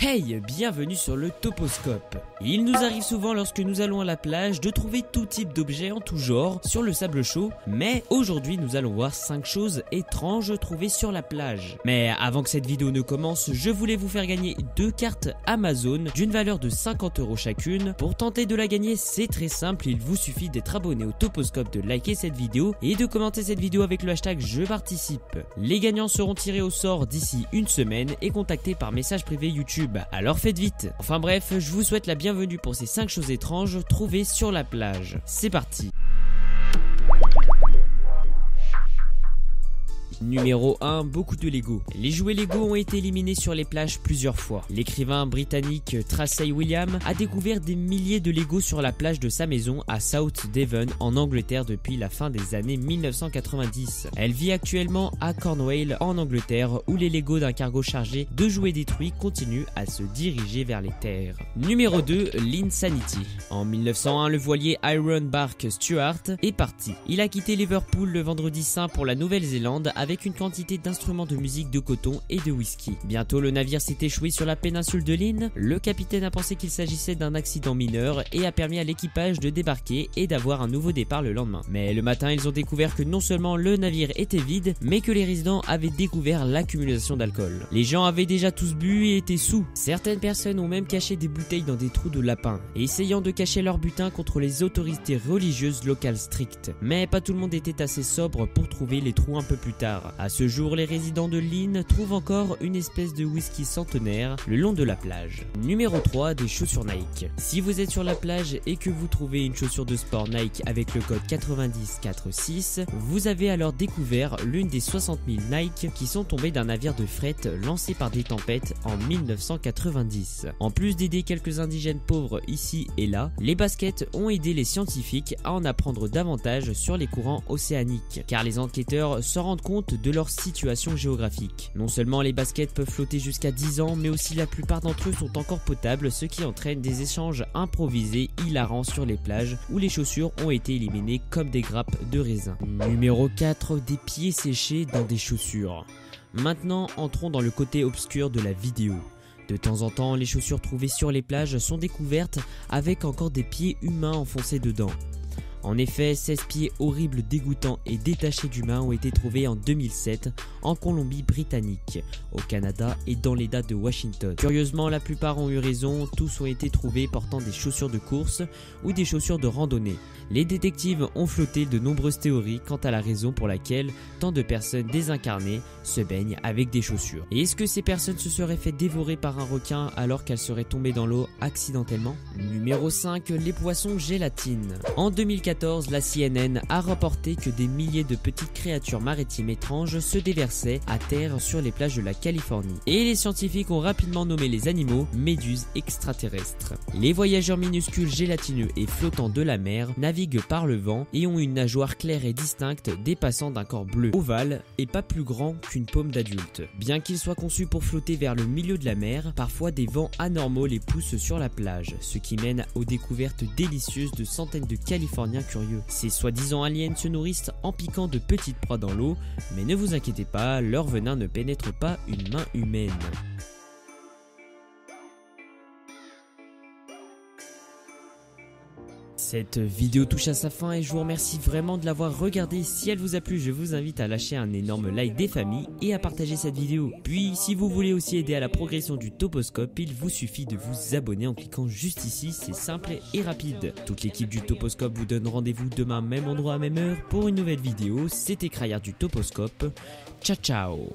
Hey, bienvenue sur le Toposcope. Il nous arrive souvent lorsque nous allons à la plage de trouver tout type d'objets en tout genre sur le sable chaud, mais aujourd'hui nous allons voir 5 choses étranges trouvées sur la plage. Mais avant que cette vidéo ne commence, je voulais vous faire gagner 2 cartes Amazon d'une valeur de 50 € chacune. Pour tenter de la gagner, c'est très simple, il vous suffit d'être abonné au Toposcope, de liker cette vidéo et de commenter cette vidéo avec le hashtag je participe. Les gagnants seront tirés au sort d'ici une semaine et contactés par message privé YouTube. Alors faites vite. Enfin bref, je vous souhaite la bienvenue pour ces 5 choses étranges trouvées sur la plage. C'est parti. Numéro 1, beaucoup de Lego. Les jouets Lego ont été éliminés sur les plages plusieurs fois. L'écrivain britannique Tracey William a découvert des milliers de Lego sur la plage de sa maison à South Devon en Angleterre depuis la fin des années 1990. Elle vit actuellement à Cornwall en Angleterre où les Lego d'un cargo chargé de jouets détruits continuent à se diriger vers les terres. Numéro 2, l'Insanity. En 1901, le voilier Iron Bark Stuart est parti. Il a quitté Liverpool le vendredi saint pour la Nouvelle-Zélande avec une quantité d'instruments de musique, de coton et de whisky. Bientôt le navire s'est échoué sur la péninsule de Lynn. Le capitaine a pensé qu'il s'agissait d'un accident mineur et a permis à l'équipage de débarquer et d'avoir un nouveau départ le lendemain. Mais le matin ils ont découvert que non seulement le navire était vide, mais que les résidents avaient découvert l'accumulation d'alcool. Les gens avaient déjà tous bu et étaient sous. Certaines personnes ont même caché des bouteilles dans des trous de lapin, essayant de cacher leur butin contre les autorités religieuses locales strictes. Mais pas tout le monde était assez sobre pour trouver les trous un peu plus tard. À ce jour, les résidents de Lynn trouvent encore une espèce de whisky centenaire le long de la plage. Numéro 3, des chaussures Nike. Si vous êtes sur la plage et que vous trouvez une chaussure de sport Nike avec le code 9046, vous avez alors découvert l'une des 60 000 Nike qui sont tombées d'un navire de fret lancé par des tempêtes en 1990. En plus d'aider quelques indigènes pauvres ici et là, les baskets ont aidé les scientifiques à en apprendre davantage sur les courants océaniques, car les enquêteurs se rendent compte de leur situation géographique. Non seulement les baskets peuvent flotter jusqu'à 10 ans, mais aussi la plupart d'entre eux sont encore potables, ce qui entraîne des échanges improvisés hilarants sur les plages où les chaussures ont été éliminées comme des grappes de raisin. Numéro 4, des pieds séchés dans des chaussures. Maintenant, entrons dans le côté obscur de la vidéo. De temps en temps, les chaussures trouvées sur les plages sont découvertes avec encore des pieds humains enfoncés dedans. En effet, 16 pieds horribles, dégoûtants et détachés d'humains ont été trouvés en 2007 en Colombie-Britannique, au Canada et dans l'État de Washington. Curieusement, la plupart ont eu raison, tous ont été trouvés portant des chaussures de course ou des chaussures de randonnée. Les détectives ont flotté de nombreuses théories quant à la raison pour laquelle tant de personnes désincarnées se baignent avec des chaussures. Et est-ce que ces personnes se seraient fait dévorer par un requin alors qu'elles seraient tombées dans l'eau accidentellement? Numéro 5, les poissons gélatine. En 2014, la CNN a rapporté que des milliers de petites créatures maritimes étranges se déversaient à terre sur les plages de la Californie. Et les scientifiques ont rapidement nommé les animaux méduses extraterrestres. Les voyageurs minuscules gélatineux et flottants de la mer naviguent par le vent et ont une nageoire claire et distincte dépassant d'un corps bleu, ovale et pas plus grand qu'une paume d'adulte. Bien qu'ils soient conçus pour flotter vers le milieu de la mer, parfois des vents anormaux les poussent sur la plage, ce qui mène aux découvertes délicieuses de centaines de Californiens curieux. Ces soi-disant aliens se nourrissent en piquant de petites proies dans l'eau, mais ne vous inquiétez pas, leur venin ne pénètre pas une main humaine. Cette vidéo touche à sa fin et je vous remercie vraiment de l'avoir regardée. Si elle vous a plu, je vous invite à lâcher un énorme like des familles et à partager cette vidéo. Puis si vous voulez aussi aider à la progression du Toposcope, il vous suffit de vous abonner en cliquant juste ici, c'est simple et rapide. Toute l'équipe du Toposcope vous donne rendez-vous demain même endroit, même heure pour une nouvelle vidéo. C'était Crayard du Toposcope. Ciao ciao.